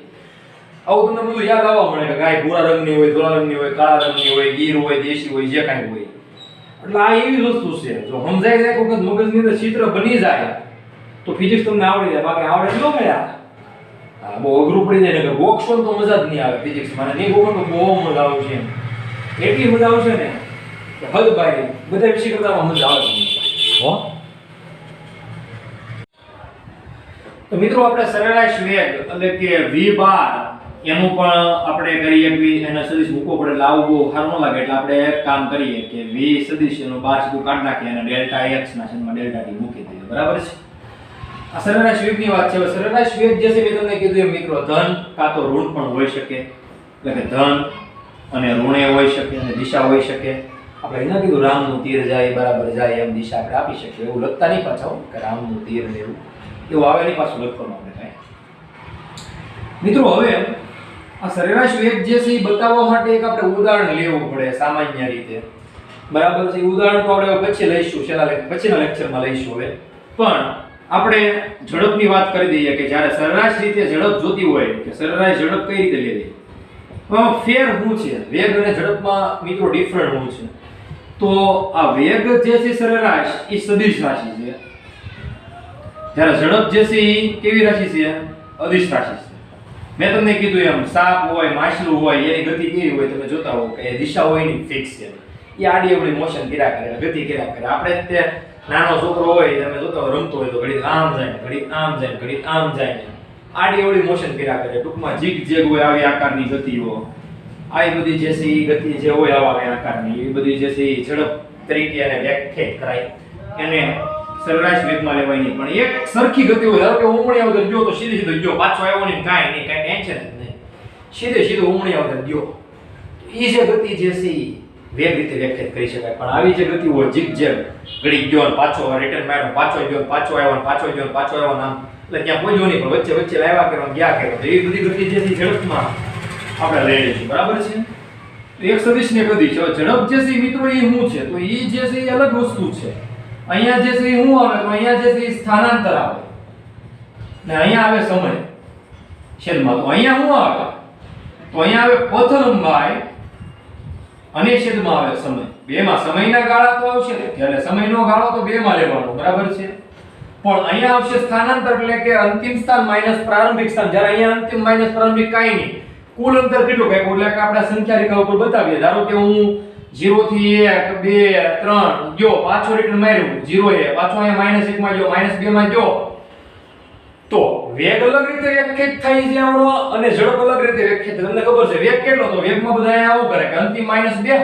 Speaker 1: આવું તમને બધું યાદ આવવા મળે કે ગાય ભૂરા રંગની હોય, ધોળા રંગની હોય, કાળા રંગની હોય, ગીર હોય, દેશી હોય, જે કાંઈ હોય. એટલે આ એવી વસ્તુ છે, જો સમજાય જાય વખત મગજની અંદર ચિત્ર બની જાય તો ફિઝિક્સ તમને આવડી જાય. બાકી આવડે ન મળ્યા હા બહુ અઘરું પડી જાય ને, ગોખશો તો મજા જ નહીં આવે ફિઝિક્સમાં. નહીં ગોખો તો બહુ મજા આવશે એમ, એટલી મજા આવશે ને કે હદ ભાઈ બધા વિષય કરતા મજા આવે હો. તો મિત્રો આપણે સરેરાશ વેગ એટલે કે v12 એનું પણ આપણે કરીએ કે એના સદિશ મૂકવો પડે, એટલે આવું બહુ સારું ન લાગે. એટલે આપણે એક કામ કરીએ કે v સદિશ એનો 12 સીધું કાઢી નાખીએ અને ડેલ્ટા x ના છેદમાં ડેલ્ટા t મૂકી દઈએ, બરાબર છે? આ સરેરાશ વેગની વાત છે. સરેરાશ વેગ જે છે મેં તમને કીધું એમ મિત્રો ધન કાં તો ઋણ પણ હોઈ શકે, એટલે કે ધન અને ઋણે હોઈ શકે અને દિશા હોઈ શકે. આપણે એના કીધું રામનું તીર જાય બરાબર જાય એમ દિશા આપણે આપી શકીએ. એવું લખતા નહીં પાછા કે રામનું તીર ને એવું આવે નહીં પાછું લખવાનું આપણે કાંઈ. મિત્રો હવે આ સરેરાશ વેગ જે છે એ બતાવવા માટે એક આપણે ઉદાહરણ લેવું પડે સામાન્ય રીતે, બરાબર છે? ઉદાહરણ તો આપણે પછી લઈશું, પછીના લેક્ચરમાં લઈશું. હવે પણ આપણે ઝડપની વાત કરી દઈએ કે જ્યારે સરેરાશ રીતે ઝડપ જોતી હોય કે સરેરાશ ઝડપ કઈ રીતે લેવી, ફેર શું છે વેગ અને ઝડપમાં મિત્રો ડિફરન્ટ શું છે? તો આ વેગ જે છે સરેરાશ એ સદિશ રાશિ છે, જ્યારે ઝડપ જે છે એ કેવી રાશિ છે? અદિશ રાશિ છે. મેં તમને કીધું એમ સાપ હોય, માછલું હોય, એની ગતિ કેવી હોય તમે જોતા હો કે દિશા હોય ની ફિક્સ છે, એ આડી અવળી મોશન કર્યા કરે, ગતિ કર્યા કરે. આપણે તે નાનો છોકરો હોય તમે જોતા હો રમતો હોય તો ઘડી આમ જાય, ઘડી આમ જાય, ઘડી આમ જાય, આડી અવળી મોશન કર્યા કરે. ટૂંકમાં જીગ જેગ હોય આવી આકારની ગતિઓ, આવી બધી જે છે એ ગતિ જે હોય આવા આકારની એ બધી જે છે એ ઝડપ તરીકે એને વ્યાખ્યાયિત કરાય. એને સરેરાશ વેગમાં લેવાય નહીં. પણ એક સરખી ગતિ હોય, ધારો કે ઉમણી આવતા ગયો તો સીધે સીધો ગયો, પાછો આવ્યો નહીં, કાંઈ નહીં, કાંઈ ટેન્શન જ નહીં, સીધે સીધો ઉમણી આવતા ગયો. એ જે ગતિ જે છે એ વેગ રીતે વ્યાખ્યાયિત કરી શકાય. પણ આવી જે ગતિ હોય જીગ જેગ ઘડી ગયો ને પાછો રિટર્ન માર્યો, પાછો ગયો, પાછો આવ્યો, પાછો ગયો, પાછો આવ્યો, નામ એટલે ત્યાં કોઈ જો નહીં પણ વચ્ચે વચ્ચે લાવ્યા કરવા ગયા કર્યો, તો એ બધી ગતિ જે છે ઝડપમાં આપણે લઈ લઈશું, બરાબર છે? તો એક સદિશ ને ગતિ છે. ઝડપ જે છે મિત્રો એ શું છે? તો એ જે છે એ અલગ વસ્તુ છે. અહીંયા જે છે એ શું આવે? તો અહીંયા જે છે એ સ્થાનાંતર આવે ને અહીંયા આવે સમય છેદમાં. તો અહીંયા શું આવે? તો અહીંયા આવે પથ લંબાઈ અને છેદમાં આવે સમય. બેમાં સમયના ગાળા તો આવશે એટલે સમયનો ગાળો તો બેમાં લેવાનો, બરાબર છે? પણ અહીંયા આવશે સ્થાનાંતર એટલે કે અંતિમ સ્થાન માઈનસ પ્રારંભિક સ્થાન. જ્યારે અહીંયા અંતિમ માઈનસ પ્રારંભિક કાંઈ નહીં, કુલ અંતર કેટલું કાંઈ એટલે કે આપણે સંખ્યા રેખા ઉપર બતાવીએ. ધારો કે હું 0 થી 1 2 3 ગયો, પાછો રિટર્ન માર્યું 0 એ પાછો અહીંયા -1 માં ગયો, -2 માં ગયો, તો વેગ અલગ રીતે વ્યાખ્યાયિત થાય છે આવડો અને ઝડપ અલગ રીતે વ્યાખ્યાયિત. તમને ખબર છે વેગ કેટલો? તો વેગમાં બધા અહીંયા આવું કરે કે અંતિમ -2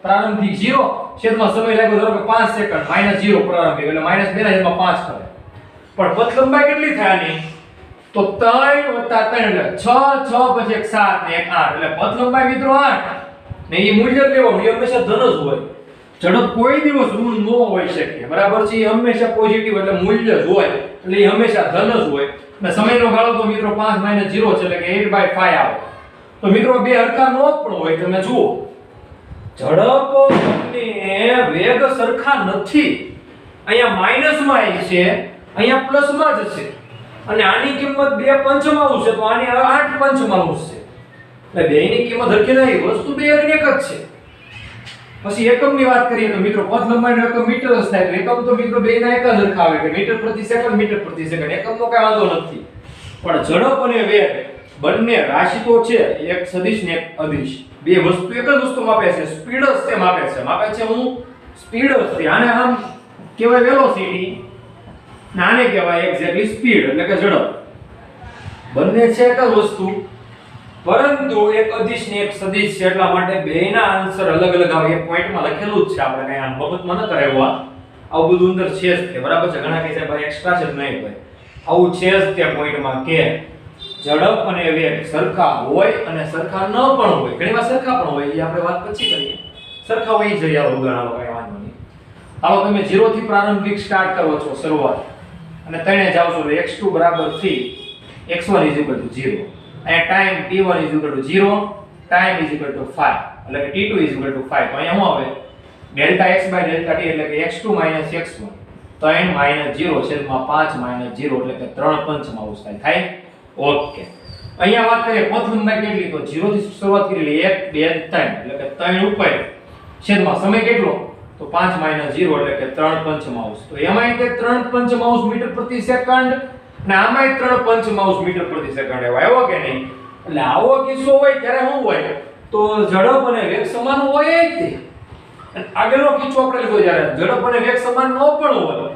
Speaker 1: પ્રારંભિક 0 છેદમાં સમય લાગ્યો ધારો કે 5 સેકન્ડ -0 પ્રારંભિક એટલે -2 ના છેદમાં 5 કરે. પણ પથ લંબાઈ કેટલી થાય આની? તો 3 + 3 એટલે 6 6 પછી 1 7 ને 1 8 એટલે પથ લંબાઈ મિત્રો 8 ને એ મૂલ્ય લેવાનું એ હંમેશા ધન જ હોય. ઝડપ કોઈ દિવસ ઋણ ન હોઈ શકે, બરાબર છે? એ હંમેશા પોઝિટિવ એટલે મૂલ્ય જ હોય, એટલે એ હંમેશા ધન જ હોય. અને સમયનો ગાળો તો મિત્રો 5 - 0 છે એટલે કે 8/5 આવે. તો મિત્રો બે હરખા નો પણ હોય. તમે જુઓ ઝડપ અને વેગ સરખા નથી. અહીંયા માઈનસમાં આવી છે, અહીંયા પ્લસમાં જ છે. અને આની કિંમત 2 પંચમાંશ છે તો આની 8 પંચમાંશ છે. એટલે બેયની કિંમત હરખી નહીં, વસ્તુ બે એક જ છે. પછી એકમની વાત કરીએ તો મિત્રો પથ લંબાઈનો એકમ મીટર જ થાય. તો એકમ તો મિત્રો બેયના એક જ હરખા આવે કે મીટર પ્રતિ સેકન્ડ, મીટર પ્રતિ સેકન્ડ. એકમનો કઈ વાંધો નથી. પણ ઝડપ અને વેગ બંને રાશિ તો છે, એક સદિશ ને એક અદિશ. બે વસ્તુ એક જ વસ્તુ માપે છે, સ્પીડ જ તે માપે છે હું સ્પીડ જ તે. આને આમ કહેવાય વેલોસિટી, આને કહેવાય એક્ઝેક્ટલી સ્પીડ એટલે કે ઝડપ. બંને છે એક જ વસ્તુ, પરંતુ એક અદિશ ને એક સદિશ છે એટલા માટે બેયના આન્સર અલગ અલગ આવે. એક પોઈન્ટમાં લખેલું જ છે, આપણે કઈ આમ મફતમાં ન કરાવ્યું. આવું બધું અંદર છે જ તે, બરાબર છે. ઘણા કહે છે ભાઈ એક્સ્ટ્રા છે, નહીં ભાઈ, આવું છે જ તે પોઈન્ટમાં કે ઝડપ અને વેગ સરખા હોય અને સરખા ન પણ હોય. ઘણી વાર સરખા પણ હોય, એ આપણે વાત પછી કરીએ. સરખા હોય જ યાર ઉદાહરણો કઈ વાંધો નહીં. હાલો તમે 0 થી પ્રારંભિક સ્ટાર્ટ કરો છો શરૂઆત અને તણે જાવ છો x2 બરાબર 3, x1 0. અહીંયા ટાઈમ t1 0, ટાઈમ 5 એટલે કે t2 5. તો અહીંયા શું આવે ડેલ્ટા x ડેલ્ટા t એટલે કે x2 x1 3 0 છેદમાં 5 0 એટલે કે 3 પંચમાંશ થાય. ઓકે, અહીંયા વાત કરીએ પથ લંબાઈ કેટલી, તો 0 થી શરૂઆત કરી 1 2 3 એટલે કે 3 ઉપર છેદમાં સમય કેટલો, તો 5 0 એટલે કે 3 પંચમાંશ. તો એમાંય તે 3 પંચમાંશ મીટર પ્રતિ સેકન્ડ અને આમાંય 3 પંચમાંશ મીટર પ્રતિ સેકન્ડ આવ્યો કે નહીં. એટલે આવો કિસ્સો હોય ત્યારે શું હોય, તો ઝડપ અને વેગ સમાન હોય જ તે. અને આગળનો કિસ્સો આપણે લીધો જ્યારે ઝડપ અને વેગ સમાન ન પણ હોય,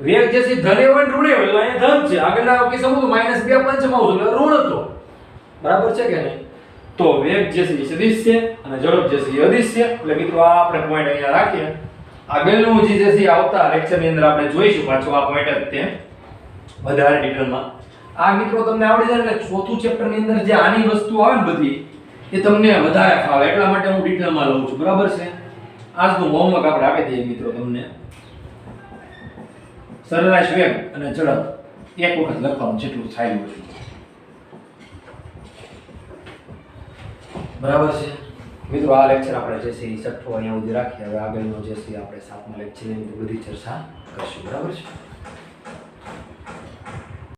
Speaker 1: વેગ જે છે ધન હોય ને ઋણ હોય, એટલે અહીંયા ધન છે. આગળના કિસ્સામાં તો -2 પંચમાંશ એટલે ઋણ હતો, બરાબર છે કે નહીં. તો વેગ જે છે એ સદિશ છે અને ઝડપ જે છે એ અદિશ છે. એટલે મિત્રો આ આપણે પોઈન્ટ અહીંયા રાખીએ. આગળનું જે છે આવતા લેક્ચરની અંદર આપણે જોઈશું પાછો આ પોઈન્ટ જ તે વધારે ડિટેલમાં. આ મિત્રો તમને આવડી જાય એટલે ચોથું ચેપ્ટર ની અંદર જે આની વસ્તુ આવે ને બધી એ તમને વધારે ફાવે, એટલા માટે હું ડિટેલમાં લઉં છું, બરાબર છે. આજનું હોમવર્ક આપણે આપી દઈએ મિત્રો તમને. સરેરાશ વેગ અને ઝડપ એક વખત લખવાનું જેટલું થાય એટલું, બરાબર છે મિત્રો. આ લેક્ચર આપણે જે છે એ છઠ્ઠો અહીંયા સુધી રાખીએ. હવે આગળનો જે છે આપણે 7મા લેક્ચરની અંદર બધી ચર્ચા કરશું, બરાબર છે.